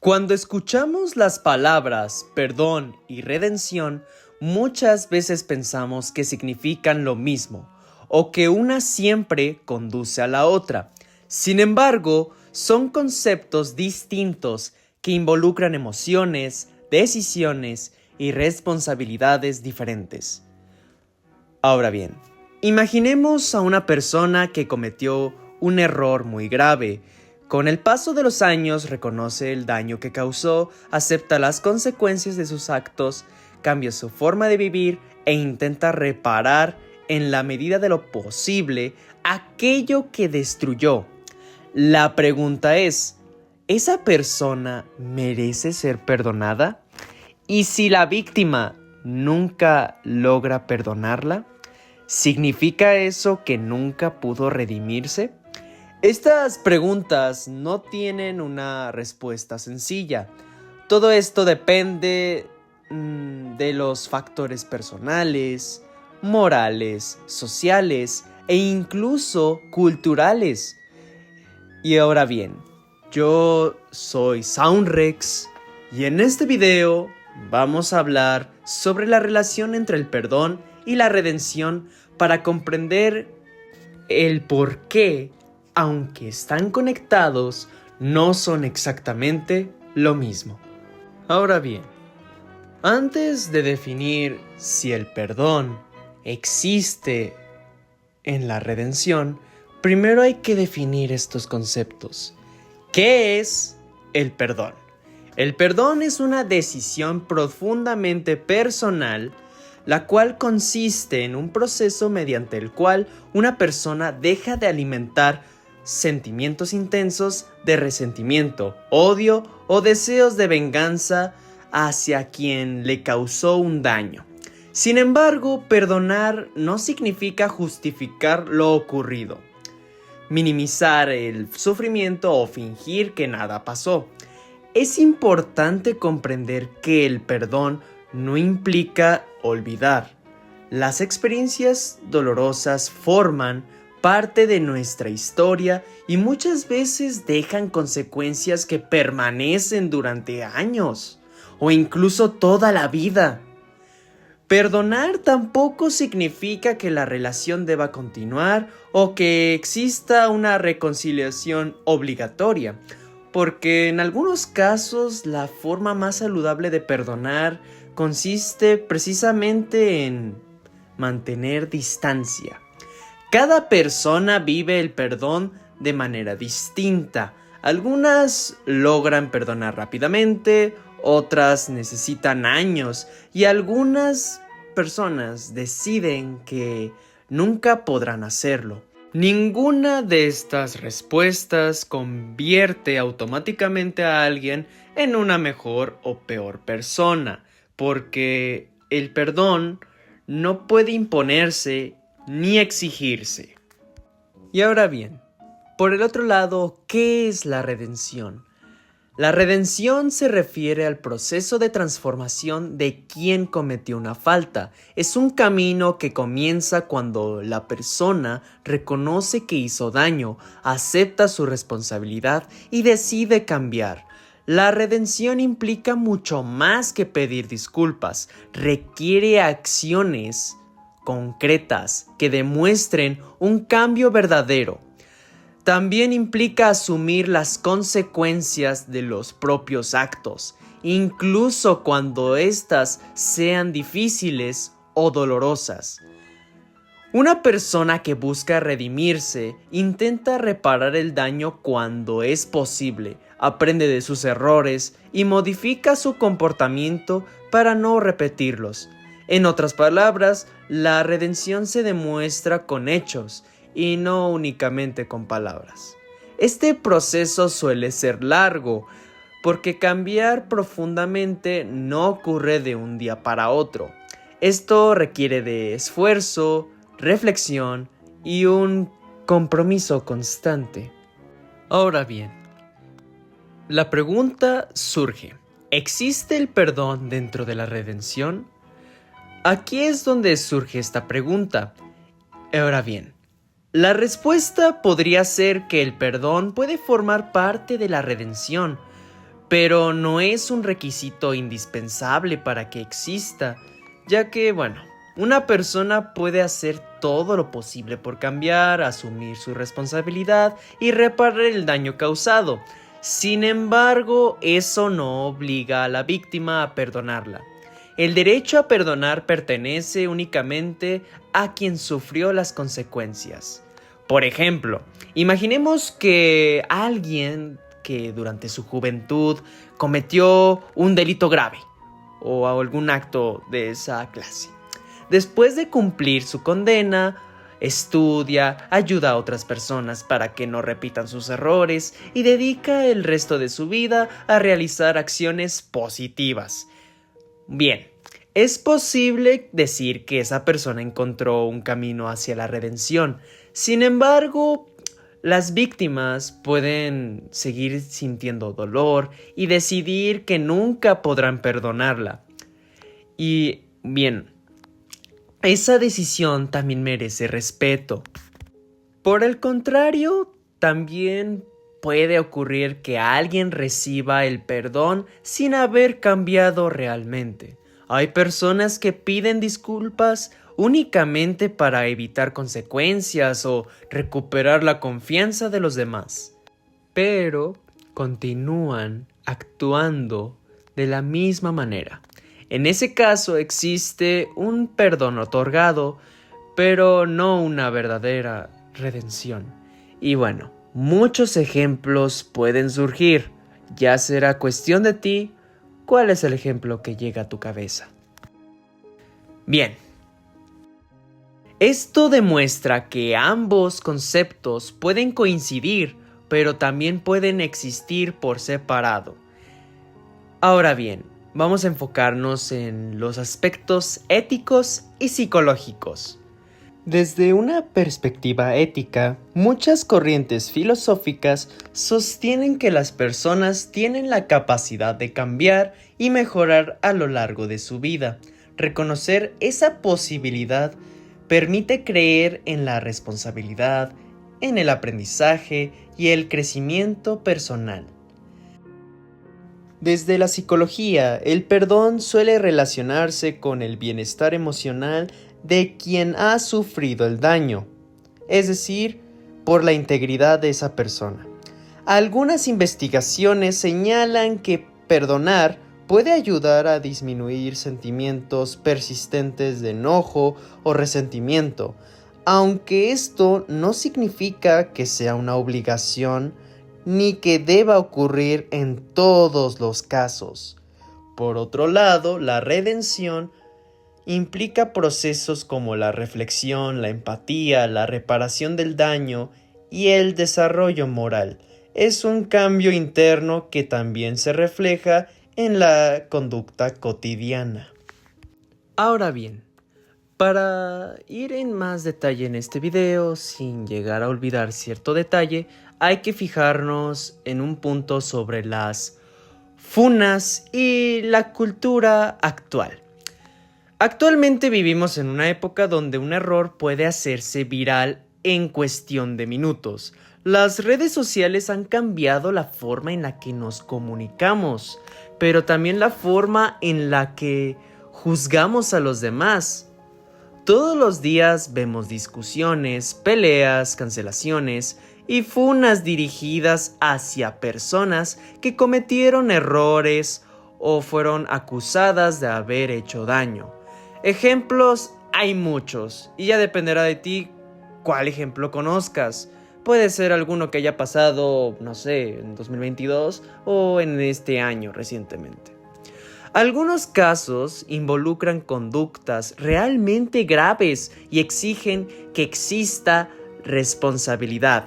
Cuando escuchamos las palabras perdón y redención, muchas veces pensamos que significan lo mismo o que una siempre conduce a la otra. Sin embargo, son conceptos distintos que involucran emociones, decisiones y responsabilidades diferentes. Ahora bien, imaginemos a una persona que cometió un error muy grave. Con el paso de los años reconoce el daño que causó, acepta las consecuencias de sus actos, cambia su forma de vivir e intenta reparar en la medida de lo posible aquello que destruyó. La pregunta es, ¿esa persona merece ser perdonada? ¿Y si la víctima nunca logra perdonarla? ¿Significa eso que nunca pudo redimirse? Estas preguntas no tienen una respuesta sencilla. Todo esto depende de los factores personales, morales, sociales e incluso culturales. Y ahora bien, yo soy Soundrex y en este video vamos a hablar sobre la relación entre el perdón y la redención para comprender el por qué, aunque están conectados, no son exactamente lo mismo. Ahora bien, antes de definir si el perdón existe en la redención, primero hay que definir estos conceptos. ¿Qué es el perdón? El perdón es una decisión profundamente personal, la cual consiste en un proceso mediante el cual una persona deja de alimentar sentimientos intensos de resentimiento, odio o deseos de venganza hacia quien le causó un daño. Sin embargo, perdonar no significa justificar lo ocurrido, minimizar el sufrimiento o fingir que nada pasó. Es importante comprender que el perdón no implica olvidar. Las experiencias dolorosas forman parte de nuestra historia y muchas veces dejan consecuencias que permanecen durante años o incluso toda la vida. Perdonar tampoco significa que la relación deba continuar o que exista una reconciliación obligatoria, porque en algunos casos la forma más saludable de perdonar consiste precisamente en mantener distancia. Cada persona vive el perdón de manera distinta. Algunas logran perdonar rápidamente, otras necesitan años y algunas personas deciden que nunca podrán hacerlo. Ninguna de estas respuestas convierte automáticamente a alguien en una mejor o peor persona, porque el perdón no puede imponerse ni exigirse. Y ahora bien, por el otro lado, ¿qué es la redención? La redención se refiere al proceso de transformación de quien cometió una falta. Es un camino que comienza cuando la persona reconoce que hizo daño, acepta su responsabilidad y decide cambiar. La redención implica mucho más que pedir disculpas, requiere acciones concretas que demuestren un cambio verdadero. También implica asumir las consecuencias de los propios actos, incluso cuando éstas sean difíciles o dolorosas. Una persona que busca redimirse intenta reparar el daño cuando es posible, aprende de sus errores y modifica su comportamiento para no repetirlos. En otras palabras, la redención se demuestra con hechos y no únicamente con palabras. Este proceso suele ser largo, porque cambiar profundamente no ocurre de un día para otro. Esto requiere de esfuerzo, reflexión y un compromiso constante. Ahora bien, la pregunta surge: ¿existe el perdón dentro de la redención? Aquí es donde surge esta pregunta. Ahora bien, la respuesta podría ser que el perdón puede formar parte de la redención, pero no es un requisito indispensable para que exista, ya que, una persona puede hacer todo lo posible por cambiar, asumir su responsabilidad y reparar el daño causado. Sin embargo, eso no obliga a la víctima a perdonarla. El derecho a perdonar pertenece únicamente a quien sufrió las consecuencias. Por ejemplo, imaginemos que alguien que durante su juventud cometió un delito grave o algún acto de esa clase. Después de cumplir su condena, estudia, ayuda a otras personas para que no repitan sus errores y dedica el resto de su vida a realizar acciones positivas. Bien, es posible decir que esa persona encontró un camino hacia la redención. Sin embargo, las víctimas pueden seguir sintiendo dolor y decidir que nunca podrán perdonarla. Y bien, esa decisión también merece respeto. Por el contrario, también puede ocurrir que alguien reciba el perdón sin haber cambiado realmente. Hay personas que piden disculpas únicamente para evitar consecuencias o recuperar la confianza de los demás, pero continúan actuando de la misma manera. En ese caso existe un perdón otorgado, pero no una verdadera redención. Y muchos ejemplos pueden surgir. Ya será cuestión de ti cuál es el ejemplo que llega a tu cabeza. Bien. Esto demuestra que ambos conceptos pueden coincidir, pero también pueden existir por separado. Ahora bien, vamos a enfocarnos en los aspectos éticos y psicológicos. Desde una perspectiva ética, muchas corrientes filosóficas sostienen que las personas tienen la capacidad de cambiar y mejorar a lo largo de su vida. Reconocer esa posibilidad permite creer en la responsabilidad, en el aprendizaje y el crecimiento personal. Desde la psicología, el perdón suele relacionarse con el bienestar emocional de quien ha sufrido el daño, es decir, por la integridad de esa persona. Algunas investigaciones señalan que perdonar puede ayudar a disminuir sentimientos persistentes de enojo o resentimiento, aunque esto no significa que sea una obligación ni que deba ocurrir en todos los casos. Por otro lado, la redención implica procesos como la reflexión, la empatía, la reparación del daño y el desarrollo moral. Es un cambio interno que también se refleja en la conducta cotidiana. Ahora bien, para ir en más detalle en este video, sin llegar a olvidar cierto detalle, hay que fijarnos en un punto sobre las funas y la cultura actual. Actualmente vivimos en una época donde un error puede hacerse viral en cuestión de minutos. Las redes sociales han cambiado la forma en la que nos comunicamos, pero también la forma en la que juzgamos a los demás. Todos los días vemos discusiones, peleas, cancelaciones y funas dirigidas hacia personas que cometieron errores o fueron acusadas de haber hecho daño. Ejemplos hay muchos y ya dependerá de ti cuál ejemplo conozcas. Puede ser alguno que haya pasado, en 2022 o en este año recientemente. Algunos casos involucran conductas realmente graves y exigen que exista responsabilidad.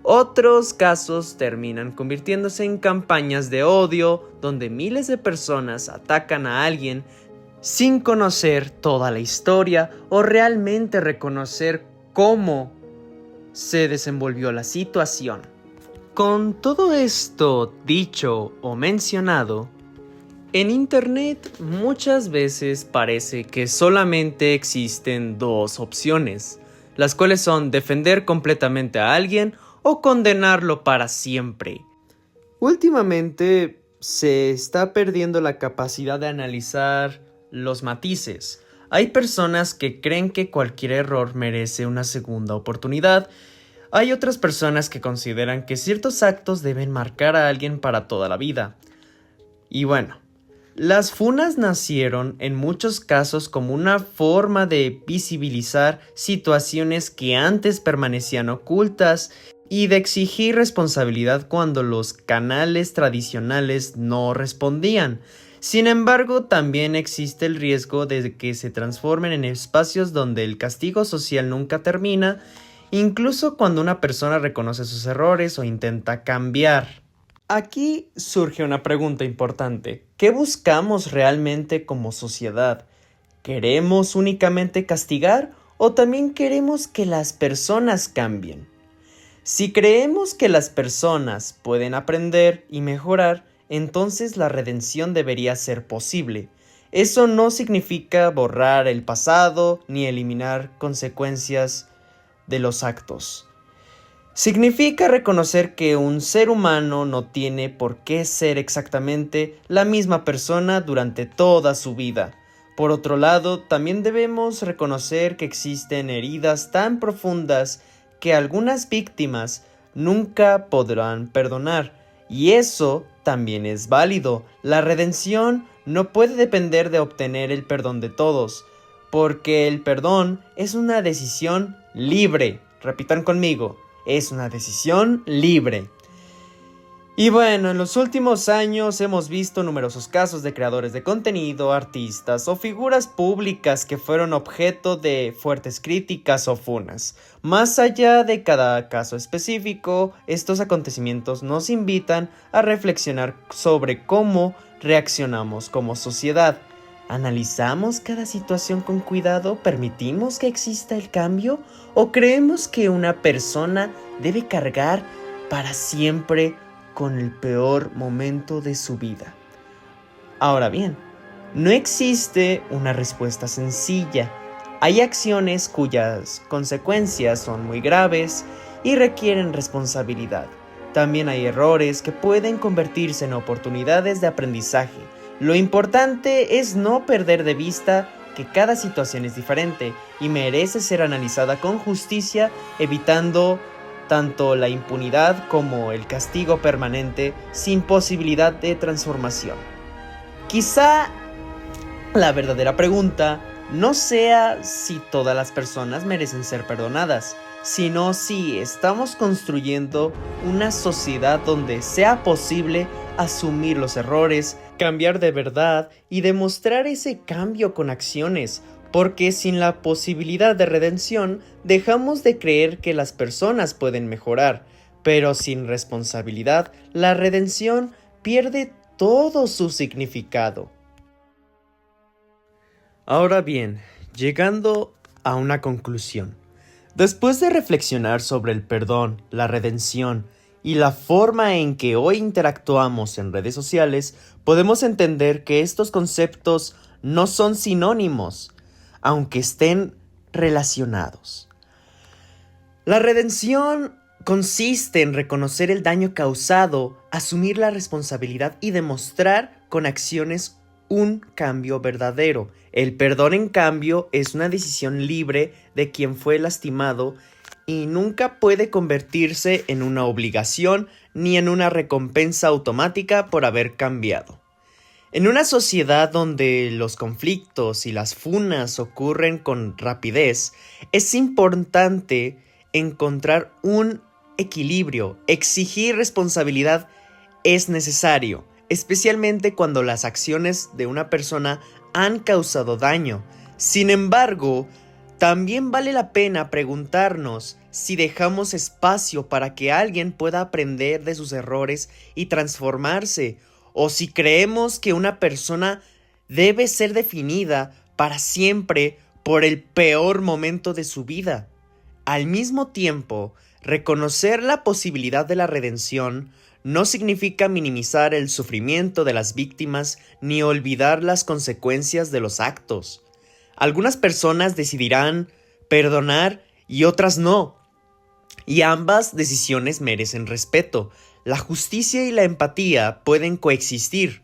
Otros casos terminan convirtiéndose en campañas de odio donde miles de personas atacan a alguien sin conocer toda la historia o realmente reconocer cómo se desenvolvió la situación. Con todo esto dicho o mencionado, en Internet muchas veces parece que solamente existen dos opciones, las cuales son defender completamente a alguien o condenarlo para siempre. Últimamente se está perdiendo la capacidad de analizar los matices. Hay personas que creen que cualquier error merece una segunda oportunidad. Hay otras personas que consideran que ciertos actos deben marcar a alguien para toda la vida. Y bueno, las funas nacieron en muchos casos como una forma de visibilizar situaciones que antes permanecían ocultas y de exigir responsabilidad cuando los canales tradicionales no respondían. Sin embargo, también existe el riesgo de que se transformen en espacios donde el castigo social nunca termina, incluso cuando una persona reconoce sus errores o intenta cambiar. Aquí surge una pregunta importante. ¿Qué buscamos realmente como sociedad? ¿Queremos únicamente castigar o también queremos que las personas cambien? Si creemos que las personas pueden aprender y mejorar, entonces la redención debería ser posible. Eso no significa borrar el pasado ni eliminar consecuencias de los actos. Significa reconocer que un ser humano no tiene por qué ser exactamente la misma persona durante toda su vida. Por otro lado, también debemos reconocer que existen heridas tan profundas que algunas víctimas nunca podrán perdonar, y eso también es válido. La redención no puede depender de obtener el perdón de todos, porque el perdón es una decisión libre. Repitan conmigo. Es una decisión libre. Y bueno, en los últimos años hemos visto numerosos casos de creadores de contenido, artistas o figuras públicas que fueron objeto de fuertes críticas o funas. Más allá de cada caso específico, estos acontecimientos nos invitan a reflexionar sobre cómo reaccionamos como sociedad. ¿Analizamos cada situación con cuidado? ¿Permitimos que exista el cambio? ¿O creemos que una persona debe cargar para siempre con el peor momento de su vida? Ahora bien, no existe una respuesta sencilla. Hay acciones cuyas consecuencias son muy graves y requieren responsabilidad. También hay errores que pueden convertirse en oportunidades de aprendizaje. Lo importante es no perder de vista que cada situación es diferente y merece ser analizada con justicia, evitando tanto la impunidad como el castigo permanente sin posibilidad de transformación. Quizá la verdadera pregunta no sea si todas las personas merecen ser perdonadas, sino si estamos construyendo una sociedad donde sea posible asumir los errores, cambiar de verdad y demostrar ese cambio con acciones, porque sin la posibilidad de redención dejamos de creer que las personas pueden mejorar, pero sin responsabilidad la redención pierde todo su significado. Ahora bien, llegando a una conclusión. Después de reflexionar sobre el perdón, la redención y la forma en que hoy interactuamos en redes sociales, podemos entender que estos conceptos no son sinónimos, aunque estén relacionados. La redención consiste en reconocer el daño causado, asumir la responsabilidad y demostrar con acciones un cambio verdadero. El perdón, en cambio, es una decisión libre de quien fue lastimado y nunca puede convertirse en una obligación ni en una recompensa automática por haber cambiado. En una sociedad donde los conflictos y las funas ocurren con rapidez, es importante encontrar un equilibrio. Exigir responsabilidad es necesario, especialmente cuando las acciones de una persona han causado daño. Sin embargo, también vale la pena preguntarnos si dejamos espacio para que alguien pueda aprender de sus errores y transformarse, o si creemos que una persona debe ser definida para siempre por el peor momento de su vida. Al mismo tiempo, reconocer la posibilidad de la redención no significa minimizar el sufrimiento de las víctimas ni olvidar las consecuencias de los actos. Algunas personas decidirán perdonar y otras no, y ambas decisiones merecen respeto. La justicia y la empatía pueden coexistir.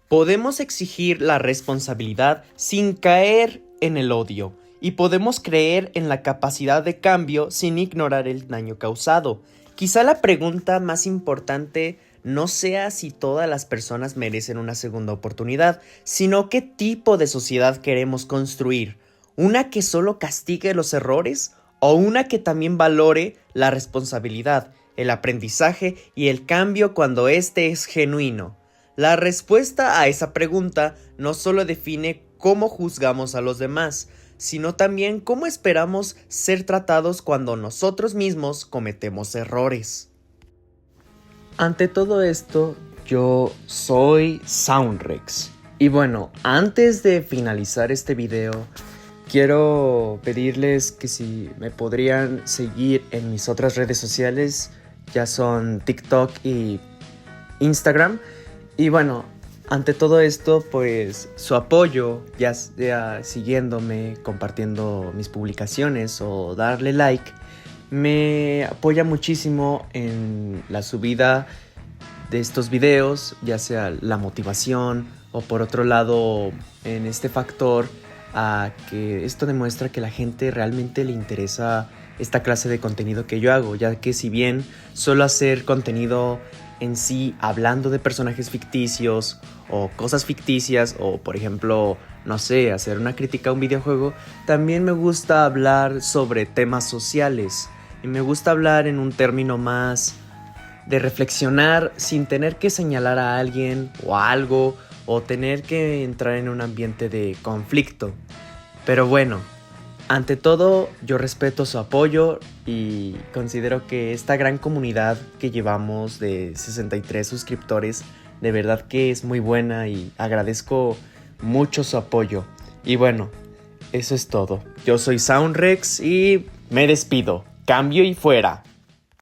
Podemos exigir la responsabilidad sin caer en el odio, y podemos creer en la capacidad de cambio sin ignorar el daño causado. Quizá la pregunta más importante no sea si todas las personas merecen una segunda oportunidad, sino qué tipo de sociedad queremos construir. ¿Una que solo castigue los errores o una que también valore la responsabilidad, el aprendizaje y el cambio cuando éste es genuino? La respuesta a esa pregunta no solo define cómo juzgamos a los demás, sino también cómo esperamos ser tratados cuando nosotros mismos cometemos errores. Ante todo esto, yo soy Soundrex. Y bueno, antes de finalizar este video, quiero pedirles que si me podrían seguir en mis otras redes sociales, ya son TikTok y Instagram. Y bueno, ante todo esto, pues su apoyo, ya sea siguiéndome, compartiendo mis publicaciones o darle like, me apoya muchísimo en la subida de estos videos, ya sea la motivación o por otro lado en este factor a que esto demuestra que a la gente realmente le interesa esta clase de contenido que yo hago, ya que si bien suelo hacer contenido en sí hablando de personajes ficticios o cosas ficticias o por ejemplo, no sé, hacer una crítica a un videojuego, también me gusta hablar sobre temas sociales y me gusta hablar en un término más de reflexionar sin tener que señalar a alguien o a algo o tener que entrar en un ambiente de conflicto. Pero bueno, ante todo, yo respeto su apoyo y considero que esta gran comunidad que llevamos de 63 suscriptores, de verdad que es muy buena y agradezco mucho su apoyo. Y bueno, eso es todo. Yo soy Soundrex y me despido. Cambio y fuera.